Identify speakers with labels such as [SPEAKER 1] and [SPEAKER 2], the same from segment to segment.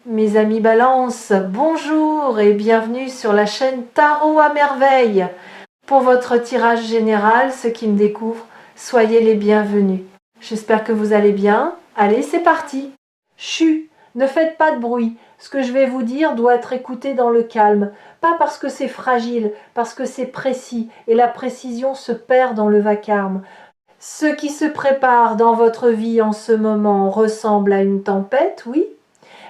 [SPEAKER 1] Mes amis Balance, bonjour et bienvenue sur la chaîne Tarot à merveille. Pour votre tirage général, ceux qui me découvrent, soyez les bienvenus. J'espère que vous allez bien. Allez, c'est parti. Chut, ne faites pas de bruit. Ce que je vais vous dire doit être écouté dans le calme. Pas parce que c'est fragile, parce que c'est précis et la précision se perd dans le vacarme. Ce qui se prépare dans votre vie en ce moment ressemble à une tempête, oui,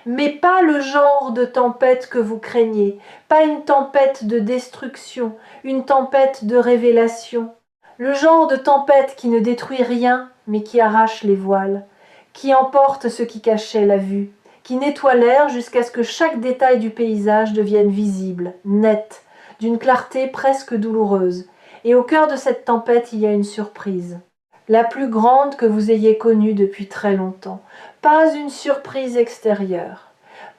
[SPEAKER 1] mais pas le genre de tempête que vous craignez, pas une tempête de destruction, une tempête de révélation, le genre de tempête qui ne détruit rien, mais qui arrache les voiles, qui emporte ce qui cachait la vue, qui nettoie l'air jusqu'à ce que chaque détail du paysage devienne visible, net, d'une clarté presque douloureuse. Et au cœur de cette tempête, il y a une surprise, la plus grande que vous ayez connue depuis très longtemps. Pas une surprise extérieure,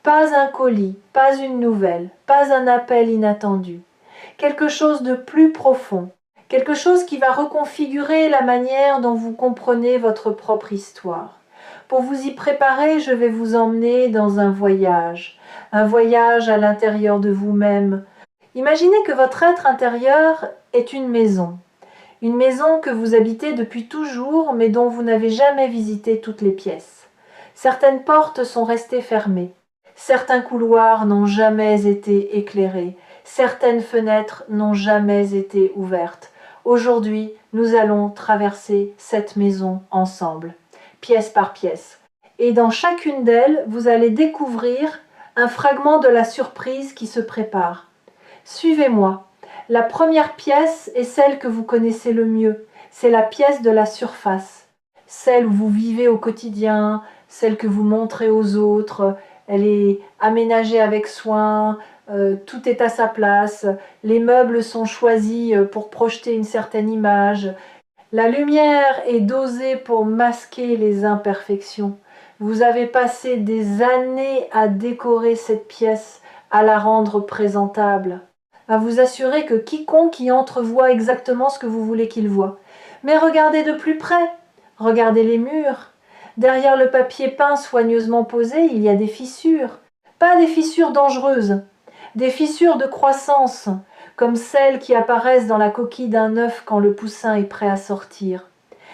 [SPEAKER 1] pas un colis, pas une nouvelle, pas un appel inattendu. Quelque chose de plus profond, quelque chose qui va reconfigurer la manière dont vous comprenez votre propre histoire. Pour vous y préparer, je vais vous emmener dans un voyage à l'intérieur de vous-même. Imaginez que votre être intérieur est une maison que vous habitez depuis toujours mais dont vous n'avez jamais visité toutes les pièces. Certaines portes sont restées fermées, certains couloirs n'ont jamais été éclairés, certaines fenêtres n'ont jamais été ouvertes. Aujourd'hui, nous allons traverser cette maison ensemble, pièce par pièce. Et dans chacune d'elles, vous allez découvrir un fragment de la surprise qui se prépare. Suivez-moi. La première pièce est celle que vous connaissez le mieux. C'est la pièce de la surface. Celle où vous vivez au quotidien, celle que vous montrez aux autres. Elle est aménagée avec soin, tout est à sa place. Les meubles sont choisis pour projeter une certaine image. La lumière est dosée pour masquer les imperfections. Vous avez passé des années à décorer cette pièce, à la rendre présentable, à vous assurer que quiconque y entre voit exactement ce que vous voulez qu'il voie. Mais regardez de plus près, regardez les murs. Derrière le papier peint soigneusement posé, il y a des fissures. Pas des fissures dangereuses, des fissures de croissance, comme celles qui apparaissent dans la coquille d'un œuf quand le poussin est prêt à sortir.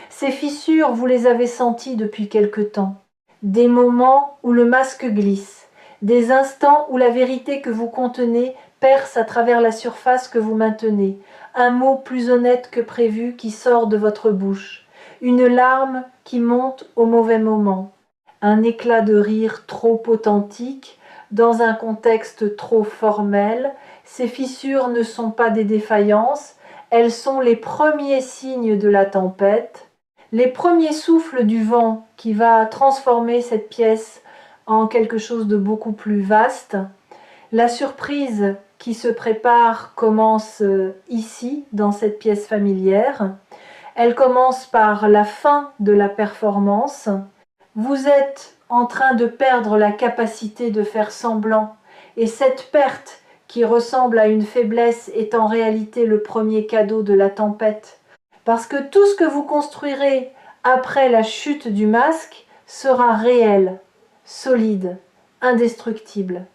[SPEAKER 1] Ces fissures, vous les avez senties depuis quelque temps. Des moments où le masque glisse, des instants où la vérité que vous contenez perce à travers la surface que vous maintenez, un mot plus honnête que prévu qui sort de votre bouche, une larme qui monte au mauvais moment, un éclat de rire trop authentique, dans un contexte trop formel. Ces fissures ne sont pas des défaillances, elles sont les premiers signes de la tempête, les premiers souffles du vent qui va transformer cette pièce en quelque chose de beaucoup plus vaste. La surprise qui se prépare commence ici, dans cette pièce familière. Elle commence par la fin de la performance. Vous êtes en train de perdre la capacité de faire semblant, et cette perte qui ressemble à une faiblesse est en réalité le premier cadeau de la tempête. Parce que tout ce que vous construirez après la chute du masque sera réel, solide, indestructible.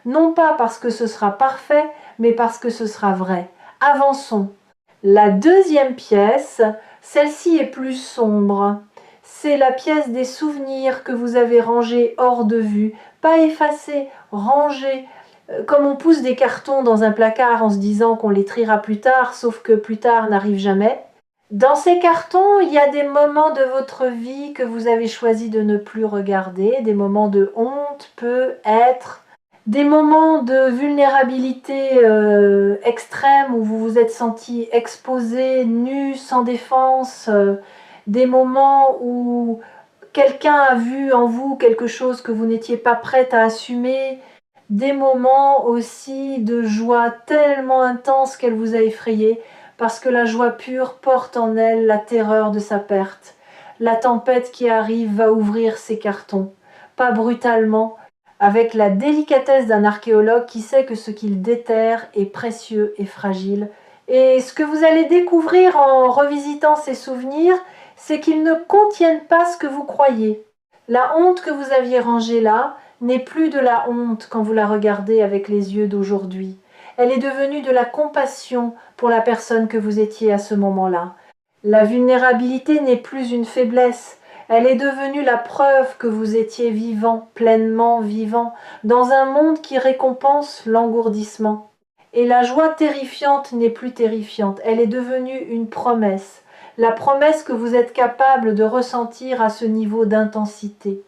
[SPEAKER 1] Non pas parce que ce sera parfait, mais parce que ce sera vrai. Avançons. La deuxième pièce, celle-ci est plus sombre. C'est la pièce des souvenirs que vous avez rangés hors de vue, pas effacés, rangés, comme on pousse des cartons dans un placard en se disant qu'on les triera plus tard, sauf que plus tard n'arrive jamais. Dans ces cartons, il y a des moments de votre vie que vous avez choisi de ne plus regarder, des moments de honte, peut-être, des moments de vulnérabilité extrême où vous vous êtes senti exposé, nu, sans défense, des moments où quelqu'un a vu en vous quelque chose que vous n'étiez pas prête à assumer, des moments aussi de joie tellement intense qu'elle vous a effrayé, parce que la joie pure porte en elle la terreur de sa perte. La tempête qui arrive va ouvrir ses cartons, pas brutalement, avec la délicatesse d'un archéologue qui sait que ce qu'il déterre est précieux et fragile. Et ce que vous allez découvrir en revisitant ces souvenirs, c'est qu'ils ne contiennent pas ce que vous croyez. La honte que vous aviez rangée là, n'est plus de la honte quand vous la regardez avec les yeux d'aujourd'hui. Elle est devenue de la compassion pour la personne que vous étiez à ce moment-là. La vulnérabilité n'est plus une faiblesse, elle est devenue la preuve que vous étiez vivant, pleinement vivant, dans un monde qui récompense l'engourdissement. Et la joie terrifiante n'est plus terrifiante, elle est devenue une promesse, la promesse que vous êtes capable de ressentir à ce niveau d'intensité,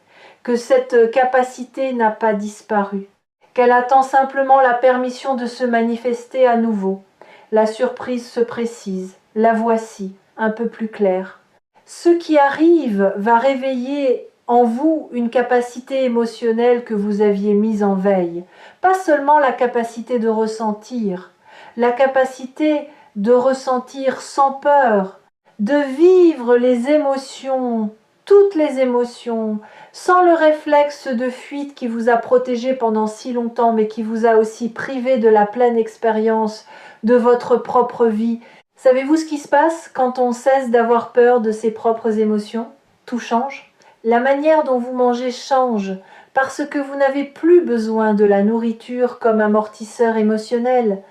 [SPEAKER 1] que cette capacité n'a pas disparu, qu'elle attend simplement la permission de se manifester à nouveau. La surprise se précise, la voici, un peu plus claire. Ce qui arrive va réveiller en vous une capacité émotionnelle que vous aviez mise en veille. Pas seulement la capacité de ressentir, la capacité de ressentir sans peur, de vivre les émotions, toutes les émotions, sans le réflexe de fuite qui vous a protégé pendant si longtemps, mais qui vous a aussi privé de la pleine expérience de votre propre vie. Savez-vous ce qui se passe quand on cesse d'avoir peur de ses propres émotions? Tout change. La manière dont vous mangez change, parce que vous n'avez plus besoin de la nourriture comme amortisseur émotionnel.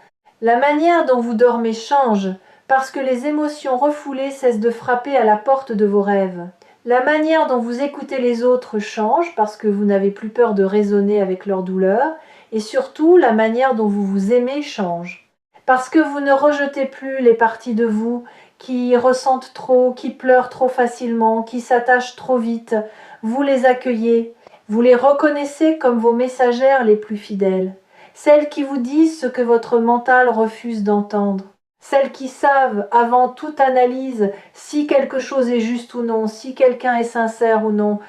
[SPEAKER 1] La manière dont vous dormez change, parce que les émotions refoulées cessent de frapper à la porte de vos rêves. La manière dont vous écoutez les autres change, parce que vous n'avez plus peur de raisonner avec leur douleur, et surtout la manière dont vous vous aimez change. Parce que vous ne rejetez plus les parties de vous qui ressentent trop, qui pleurent trop facilement, qui s'attachent trop vite, vous les accueillez, vous les reconnaissez comme vos messagères les plus fidèles, celles qui vous disent ce que votre mental refuse d'entendre, celles qui savent, avant toute analyse, si quelque chose est juste ou non, si quelqu'un est sincère ou non,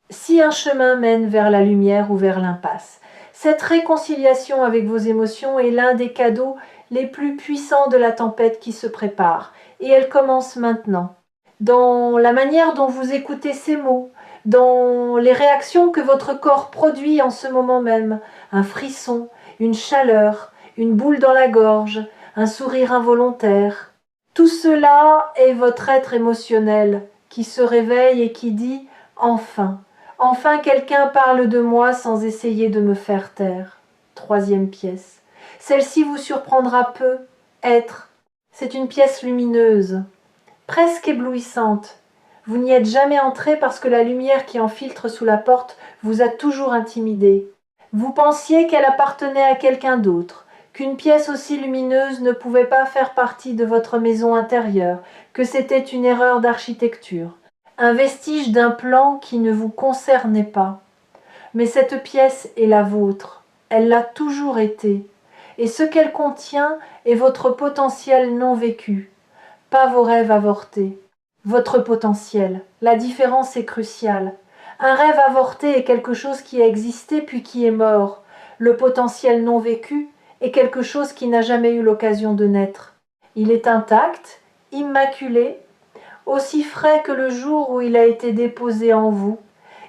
[SPEAKER 1] si un chemin mène vers la lumière ou vers l'impasse. Cette réconciliation avec vos émotions est l'un des cadeaux les plus puissants de la tempête qui se prépare, et elle commence maintenant. Dans la manière dont vous écoutez ces mots, dans les réactions que votre corps produit en ce moment même, un frisson, une chaleur, une boule dans la gorge, un sourire involontaire. Tout cela est votre être émotionnel qui se réveille et qui dit « Enfin, enfin quelqu'un parle de moi sans essayer de me faire taire. » Troisième pièce. Celle-ci vous surprendra peu. Être. C'est une pièce lumineuse, presque éblouissante. Vous n'y êtes jamais entré parce que la lumière qui en filtre sous la porte vous a toujours intimidé. Vous pensiez qu'elle appartenait à quelqu'un d'autre, qu'une pièce aussi lumineuse ne pouvait pas faire partie de votre maison intérieure, que c'était une erreur d'architecture, un vestige d'un plan qui ne vous concernait pas. Mais cette pièce est la vôtre, elle l'a toujours été, et ce qu'elle contient est votre potentiel non vécu, pas vos rêves avortés. Votre potentiel. La différence est cruciale. Un rêve avorté est quelque chose qui a existé puis qui est mort. Le potentiel non vécu est quelque chose qui n'a jamais eu l'occasion de naître. Il est intact, immaculé, aussi frais que le jour où il a été déposé en vous,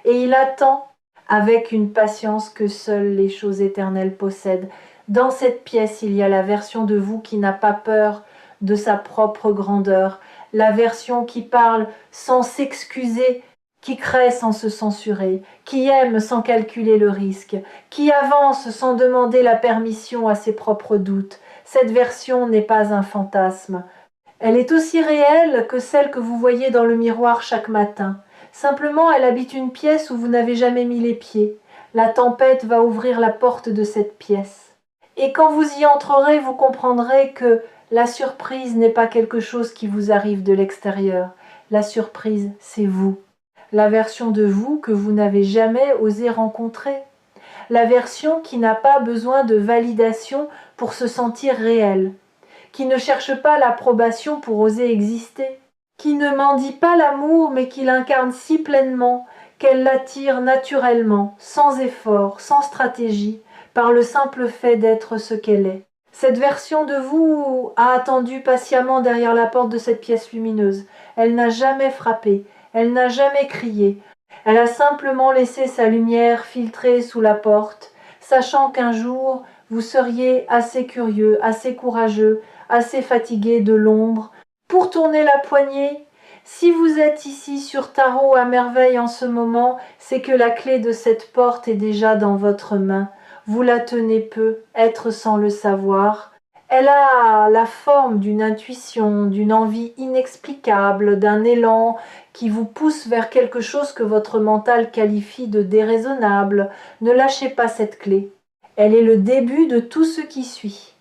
[SPEAKER 1] et il attend, avec une patience que seules les choses éternelles possèdent. Dans cette pièce, il y a la version de vous qui n'a pas peur de sa propre grandeur, la version qui parle sans s'excuser, qui crée sans se censurer, qui aime sans calculer le risque, qui avance sans demander la permission à ses propres doutes. Cette version n'est pas un fantasme. Elle est aussi réelle que celle que vous voyez dans le miroir chaque matin. Simplement, elle habite une pièce où vous n'avez jamais mis les pieds. La tempête va ouvrir la porte de cette pièce. Et quand vous y entrerez, vous comprendrez que la surprise n'est pas quelque chose qui vous arrive de l'extérieur. La surprise, c'est vous. La version de vous que vous n'avez jamais osé rencontrer. La version qui n'a pas besoin de validation pour se sentir réelle. Qui ne cherche pas l'approbation pour oser exister. Qui ne mendie pas l'amour mais qui l'incarne si pleinement qu'elle l'attire naturellement, sans effort, sans stratégie, par le simple fait d'être ce qu'elle est. Cette version de vous a attendu patiemment derrière la porte de cette pièce lumineuse. Elle n'a jamais frappé, elle n'a jamais crié. Elle a simplement laissé sa lumière filtrer sous la porte, sachant qu'un jour vous seriez assez curieux, assez courageux, assez fatigué de l'ombre, pour tourner la poignée, Si vous êtes ici sur Tarot à merveille en ce moment, c'est que la clé de cette porte est déjà dans votre main. Vous la tenez peu, être sans le savoir. Elle a la forme d'une intuition, d'une envie inexplicable, d'un élan qui vous pousse vers quelque chose que votre mental qualifie de déraisonnable. Ne lâchez pas cette clé. Elle est le début de tout ce qui suit.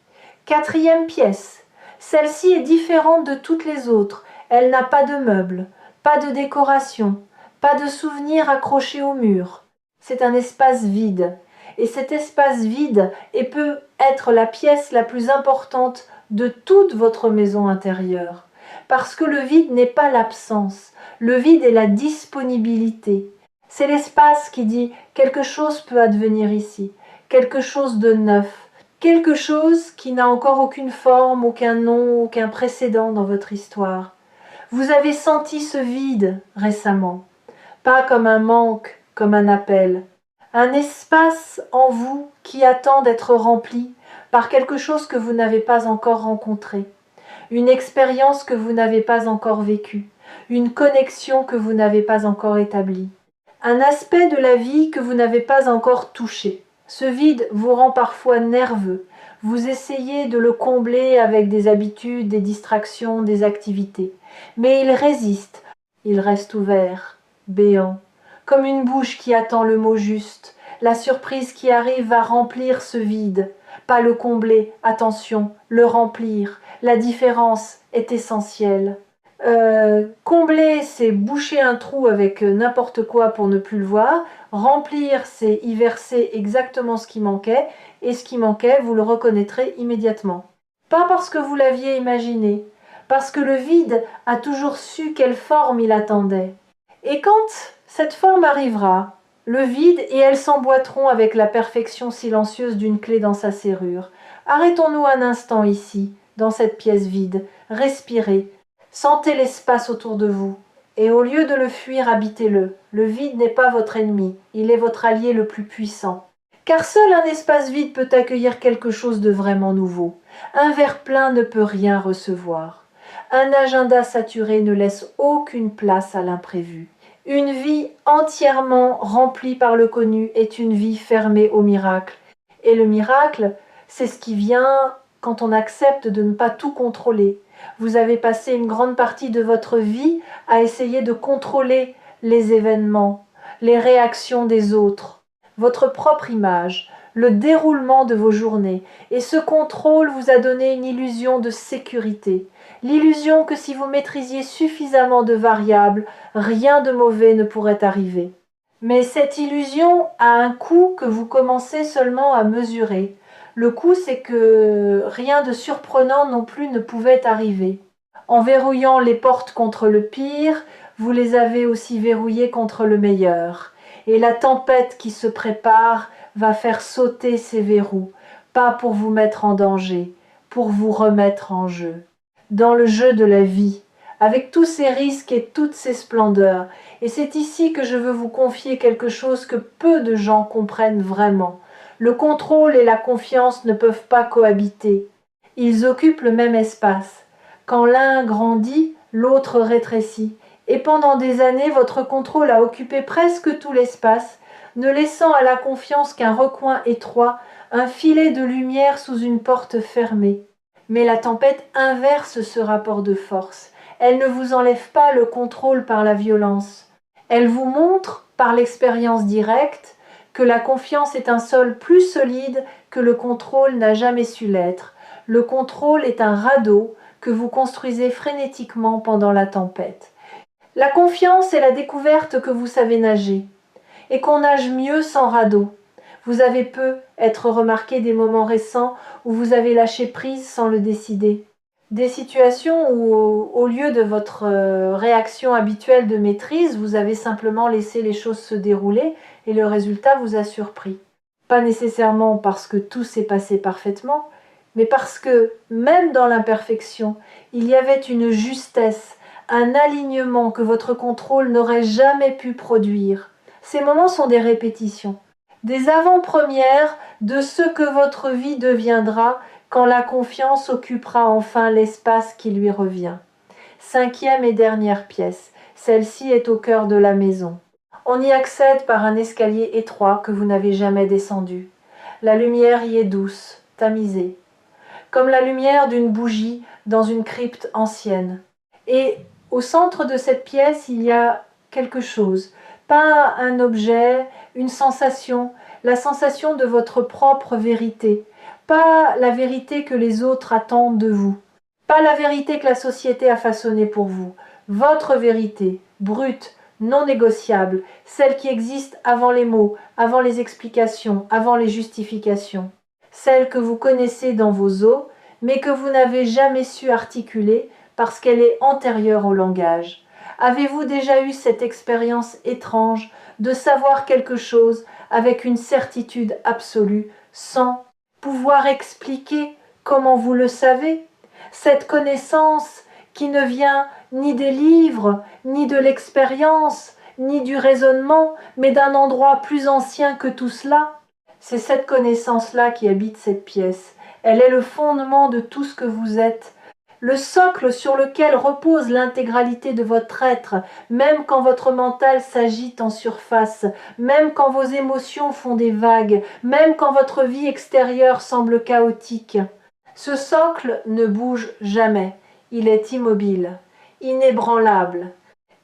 [SPEAKER 1] Quatrième pièce. Celle-ci est différente de toutes les autres. Elle n'a pas de meubles, pas de décoration, pas de souvenirs accrochés au mur. C'est un espace vide. Et cet espace vide peut être la pièce la plus importante de toute votre maison intérieure. Parce que le vide n'est pas l'absence. Le vide est la disponibilité. C'est l'espace qui dit quelque chose peut advenir ici, quelque chose de neuf, quelque chose qui n'a encore aucune forme, aucun nom, aucun précédent dans votre histoire. Vous avez senti ce vide récemment, pas comme un manque, comme un appel. Un espace en vous qui attend d'être rempli par quelque chose que vous n'avez pas encore rencontré, une expérience que vous n'avez pas encore vécue, une connexion que vous n'avez pas encore établie, un aspect de la vie que vous n'avez pas encore touché. Ce vide vous rend parfois nerveux. Vous essayez de le combler avec des habitudes, des distractions, des activités. Mais il résiste. Il reste ouvert, béant, comme une bouche qui attend le mot juste. La surprise qui arrive va remplir ce vide. Pas le combler, attention, le remplir. La différence est essentielle. Combler, c'est boucher un trou avec n'importe quoi pour ne plus le voir. Remplir, c'est y verser exactement ce qui manquait. Et ce qui manquait, vous le reconnaîtrez immédiatement. Pas parce que vous l'aviez imaginé, parce que le vide a toujours su quelle forme il attendait. Et quand cette forme arrivera, le vide et elles s'emboîteront avec la perfection silencieuse d'une clé dans sa serrure. Arrêtons-nous un instant ici, dans cette pièce vide. Respirez. Sentez l'espace autour de vous. Et au lieu de le fuir, habitez-le. Le vide n'est pas votre ennemi, il est votre allié le plus puissant. Car seul un espace vide peut accueillir quelque chose de vraiment nouveau. Un verre plein ne peut rien recevoir. Un agenda saturé ne laisse aucune place à l'imprévu. Une vie entièrement remplie par le connu est une vie fermée au miracle. Et le miracle, c'est ce qui vient quand on accepte de ne pas tout contrôler. Vous avez passé une grande partie de votre vie à essayer de contrôler les événements, les réactions des autres, votre propre image, le déroulement de vos journées. Et ce contrôle vous a donné une illusion de sécurité. L'illusion que si vous maîtrisiez suffisamment de variables, rien de mauvais ne pourrait arriver. Mais cette illusion a un coût que vous commencez seulement à mesurer. Le coût, c'est que rien de surprenant non plus ne pouvait arriver. En verrouillant les portes contre le pire, vous les avez aussi verrouillées contre le meilleur. Et la tempête qui se prépare va faire sauter ces verrous, pas pour vous mettre en danger, pour vous remettre en jeu. Dans le jeu de la vie, avec tous ces risques et toutes ces splendeurs. Et c'est ici que je veux vous confier quelque chose que peu de gens comprennent vraiment. Le contrôle et la confiance ne peuvent pas cohabiter. Ils occupent le même espace. Quand l'un grandit, l'autre rétrécit. Et pendant des années, votre contrôle a occupé presque tout l'espace, ne laissant à la confiance qu'un recoin étroit, un filet de lumière sous une porte fermée. Mais la tempête inverse ce rapport de force. Elle ne vous enlève pas le contrôle par la violence. Elle vous montre, par l'expérience directe, que la confiance est un sol plus solide que le contrôle n'a jamais su l'être. Le contrôle est un radeau que vous construisez frénétiquement pendant la tempête. La confiance est la découverte que vous savez nager, et qu'on nage mieux sans radeau. Vous avez peu être remarqué des moments récents où vous avez lâché prise sans le décider. Des situations où, au lieu de votre réaction habituelle de maîtrise, vous avez simplement laissé les choses se dérouler et le résultat vous a surpris. Pas nécessairement parce que tout s'est passé parfaitement, mais parce que, même dans l'imperfection, il y avait une justesse, un alignement que votre contrôle n'aurait jamais pu produire. Ces moments sont des répétitions, des avant-premières de ce que votre vie deviendra quand la confiance occupera enfin l'espace qui lui revient. 5e et dernière pièce. Celle-ci est au cœur de la maison. On y accède par un escalier étroit que vous n'avez jamais descendu. La lumière y est douce, tamisée, comme la lumière d'une bougie dans une crypte ancienne. Et au centre de cette pièce, il y a quelque chose, pas un objet, une sensation, la sensation de votre propre vérité, pas la vérité que les autres attendent de vous, pas la vérité que la société a façonnée pour vous, votre vérité, brute, non négociable, celle qui existe avant les mots, avant les explications, avant les justifications, celle que vous connaissez dans vos os, mais que vous n'avez jamais su articuler parce qu'elle est antérieure au langage. Avez-vous déjà eu cette expérience étrange de savoir quelque chose avec une certitude absolue, sans pouvoir expliquer comment vous le savez? Cette connaissance qui ne vient ni des livres, ni de l'expérience, ni du raisonnement, mais d'un endroit plus ancien que tout cela. C'est cette connaissance-là qui habite cette pièce. Elle est le fondement de tout ce que vous êtes, le socle sur lequel repose l'intégralité de votre être, même quand votre mental s'agite en surface, même quand vos émotions font des vagues, même quand votre vie extérieure semble chaotique. Ce socle ne bouge jamais, il est immobile, inébranlable,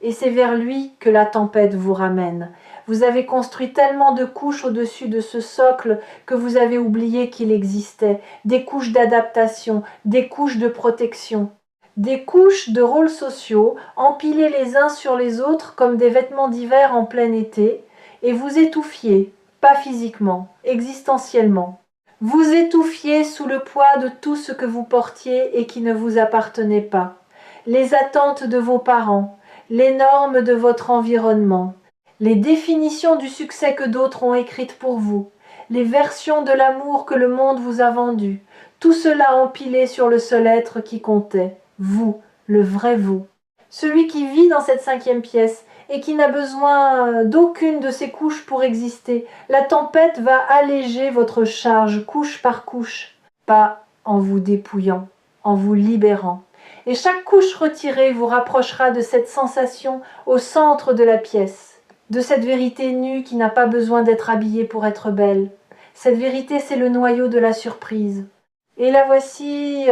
[SPEAKER 1] et c'est vers lui que la tempête vous ramène. Vous avez construit tellement de couches au-dessus de ce socle que vous avez oublié qu'il existait, des couches d'adaptation, des couches de protection, des couches de rôles sociaux empilés les uns sur les autres comme des vêtements d'hiver en plein été, et vous étouffiez, pas physiquement, existentiellement. Vous étouffiez sous le poids de tout ce que vous portiez et qui ne vous appartenait pas. Les attentes de vos parents, les normes de votre environnement, les définitions du succès que d'autres ont écrites pour vous, les versions de l'amour que le monde vous a vendues, tout cela empilé sur le seul être qui comptait, vous, le vrai vous. Celui qui vit dans cette 5e pièce et qui n'a besoin d'aucune de ces couches pour exister. La tempête va alléger votre charge couche par couche, pas en vous dépouillant, en vous libérant. Et chaque couche retirée vous rapprochera de cette sensation au centre de la pièce, de cette vérité nue qui n'a pas besoin d'être habillée pour être belle. Cette vérité, c'est le noyau de la surprise. Et la voici,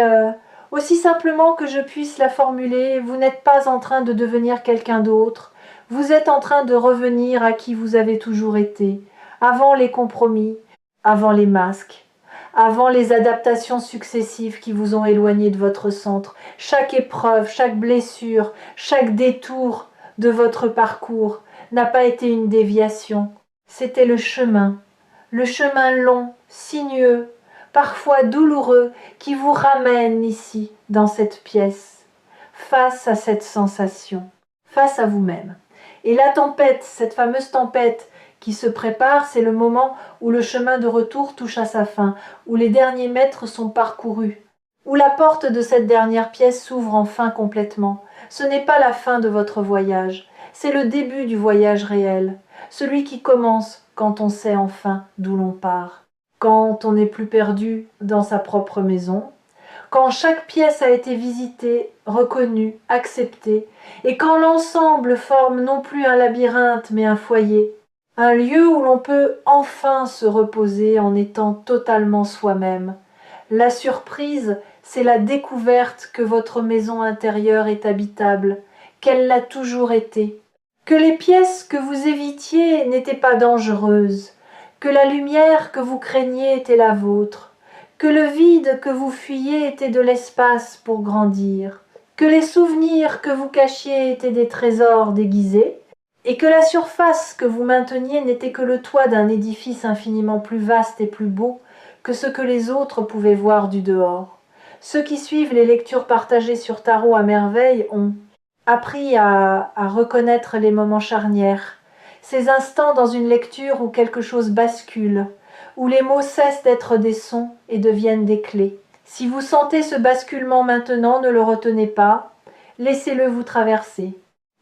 [SPEAKER 1] aussi simplement que je puisse la formuler, vous n'êtes pas en train de devenir quelqu'un d'autre, vous êtes en train de revenir à qui vous avez toujours été, avant les compromis, avant les masques, avant les adaptations successives qui vous ont éloigné de votre centre. Chaque épreuve, chaque blessure, chaque détour de votre parcours n'a pas été une déviation. C'était le chemin long, sinueux, parfois douloureux, qui vous ramène ici, dans cette pièce, face à cette sensation, face à vous-même. Et la tempête, cette fameuse tempête qui se prépare, c'est le moment où le chemin de retour touche à sa fin, où les derniers mètres sont parcourus, où la porte de cette dernière pièce s'ouvre enfin complètement. Ce n'est pas la fin de votre voyage, c'est le début du voyage réel, celui qui commence quand on sait enfin d'où l'on part, quand on n'est plus perdu dans sa propre maison, quand chaque pièce a été visitée, reconnue, acceptée, et quand l'ensemble forme non plus un labyrinthe mais un foyer, un lieu où l'on peut enfin se reposer en étant totalement soi-même. La surprise, c'est la découverte que votre maison intérieure est habitable, qu'elle l'a toujours été, que les pièces que vous évitiez n'étaient pas dangereuses, que la lumière que vous craigniez était la vôtre, que le vide que vous fuyiez était de l'espace pour grandir, que les souvenirs que vous cachiez étaient des trésors déguisés, et que la surface que vous mainteniez n'était que le toit d'un édifice infiniment plus vaste et plus beau que ce que les autres pouvaient voir du dehors. Ceux qui suivent les lectures partagées sur Tarot à merveille ont appris à reconnaître les moments charnières, ces instants dans une lecture où quelque chose bascule, où les mots cessent d'être des sons et deviennent des clés. Si vous sentez ce basculement maintenant, ne le retenez pas, laissez-le vous traverser.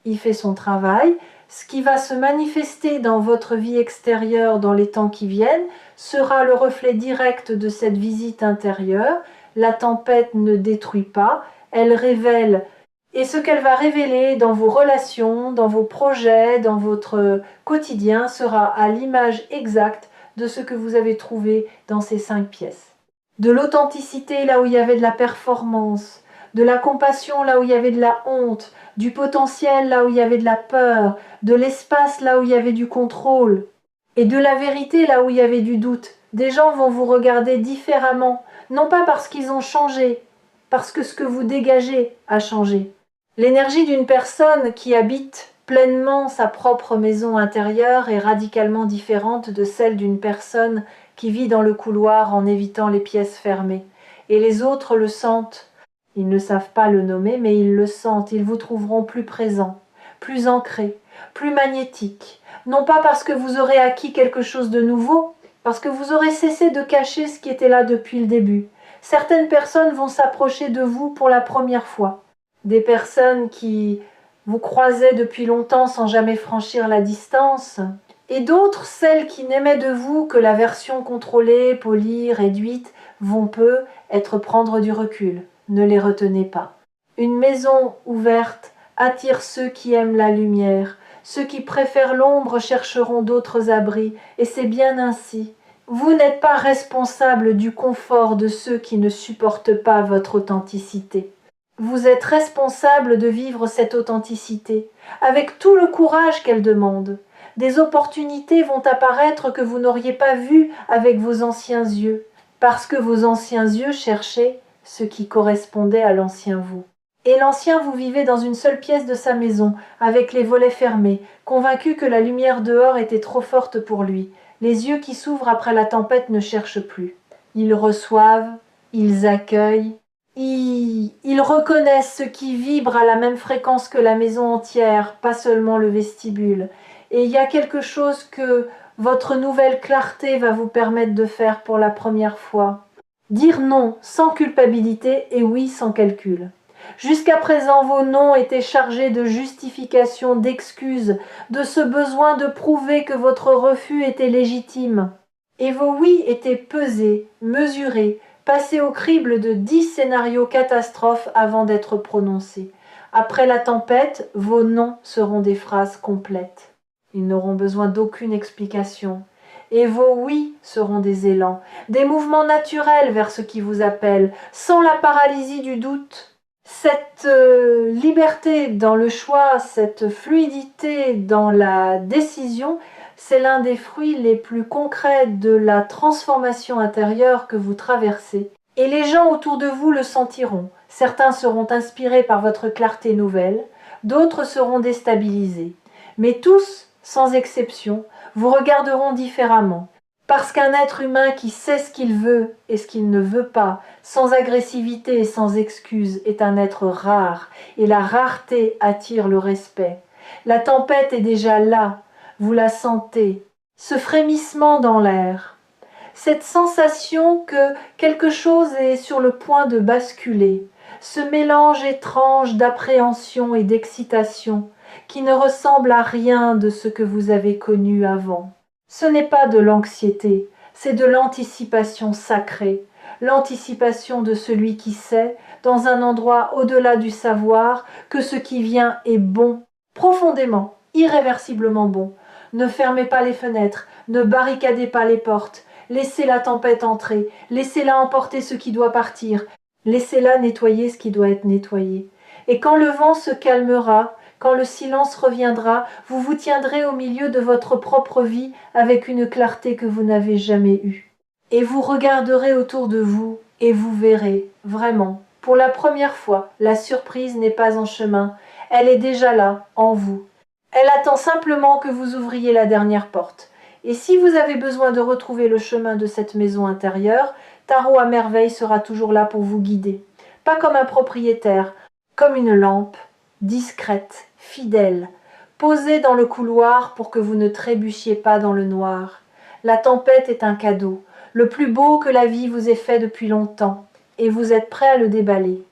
[SPEAKER 1] Il fait son travail. Ce qui va se manifester dans votre vie extérieure dans les temps qui viennent sera le reflet direct de cette visite intérieure. La tempête ne détruit pas, elle révèle Et ce qu'elle va révéler dans vos relations, dans vos projets, dans votre quotidien sera à l'image exacte de ce que vous avez trouvé dans ces 5 pièces. De l'authenticité là où il y avait de la performance, de la compassion là où il y avait de la honte, du potentiel là où il y avait de la peur, de l'espace là où il y avait du contrôle, et de la vérité là où il y avait du doute. Des gens vont vous regarder différemment, non pas parce qu'ils ont changé, parce que ce que vous dégagez a changé. L'énergie d'une personne qui habite pleinement sa propre maison intérieure est radicalement différente de celle d'une personne qui vit dans le couloir en évitant les pièces fermées. Et les autres le sentent. Ils ne savent pas le nommer, mais ils le sentent. Ils vous trouveront plus présent, plus ancré, plus magnétique. Non pas parce que vous aurez acquis quelque chose de nouveau, parce que vous aurez cessé de cacher ce qui était là depuis le début. Certaines personnes vont s'approcher de vous pour la première fois. Des personnes qui vous croisaient depuis longtemps sans jamais franchir la distance, et d'autres, celles qui n'aimaient de vous que la version contrôlée, polie, réduite, vont peu être prendre du recul. Ne les retenez pas. Une maison ouverte attire ceux qui aiment la lumière. Ceux qui préfèrent l'ombre chercheront d'autres abris, et c'est bien ainsi. Vous n'êtes pas responsable du confort de ceux qui ne supportent pas votre authenticité. Vous êtes responsable de vivre cette authenticité, avec tout le courage qu'elle demande. Des opportunités vont apparaître que vous n'auriez pas vues avec vos anciens yeux, parce que vos anciens yeux cherchaient ce qui correspondait à l'ancien vous. Et l'ancien vous vivait dans une seule pièce de sa maison, avec les volets fermés, convaincu que la lumière dehors était trop forte pour lui. Les yeux qui s'ouvrent après la tempête ne cherchent plus. Ils reçoivent, ils accueillent, ils reconnaissent ce qui vibre à la même fréquence que la maison entière, pas seulement le vestibule. Et il y a quelque chose que votre nouvelle clarté va vous permettre de faire pour la première fois. Dire non sans culpabilité et oui sans calcul. Jusqu'à présent, vos noms étaient chargés de justifications, d'excuses, de ce besoin de prouver que votre refus était légitime. Et vos oui étaient pesés, mesurés, passés au crible de 10 scénarios catastrophes avant d'être prononcés. Après la tempête, vos noms seront des phrases complètes. Ils n'auront besoin d'aucune explication. Et vos oui seront des élans, des mouvements naturels vers ce qui vous appelle, sans la paralysie du doute. Cette liberté dans le choix, cette fluidité dans la décision, c'est l'un des fruits les plus concrets de la transformation intérieure que vous traversez. Et les gens autour de vous le sentiront. Certains seront inspirés par votre clarté nouvelle, d'autres seront déstabilisés. Mais tous, sans exception, vous regarderont différemment. Parce qu'un être humain qui sait ce qu'il veut et ce qu'il ne veut pas, sans agressivité et sans excuse, est un être rare, et la rareté attire le respect. La tempête est déjà là, vous la sentez, ce frémissement dans l'air, cette sensation que quelque chose est sur le point de basculer, ce mélange étrange d'appréhension et d'excitation qui ne ressemble à rien de ce que vous avez connu avant. Ce n'est pas de l'anxiété, c'est de l'anticipation sacrée, l'anticipation de celui qui sait, dans un endroit au-delà du savoir, que ce qui vient est bon, profondément, irréversiblement bon. Ne fermez pas les fenêtres, ne barricadez pas les portes, laissez la tempête entrer, laissez-la emporter ce qui doit partir, laissez-la nettoyer ce qui doit être nettoyé. Et quand le vent se calmera, quand le silence reviendra, vous vous tiendrez au milieu de votre propre vie avec une clarté que vous n'avez jamais eue. Et vous regarderez autour de vous et vous verrez, vraiment, pour la première fois, la surprise n'est pas en chemin, elle est déjà là, en vous. Elle attend simplement que vous ouvriez la dernière porte. Et si vous avez besoin de retrouver le chemin de cette maison intérieure, Tarot à merveille sera toujours là pour vous guider. Pas comme un propriétaire, comme une lampe, discrète, fidèle, posée dans le couloir pour que vous ne trébuchiez pas dans le noir. La tempête est un cadeau, le plus beau que la vie vous ait fait depuis longtemps, et vous êtes prêt à le déballer.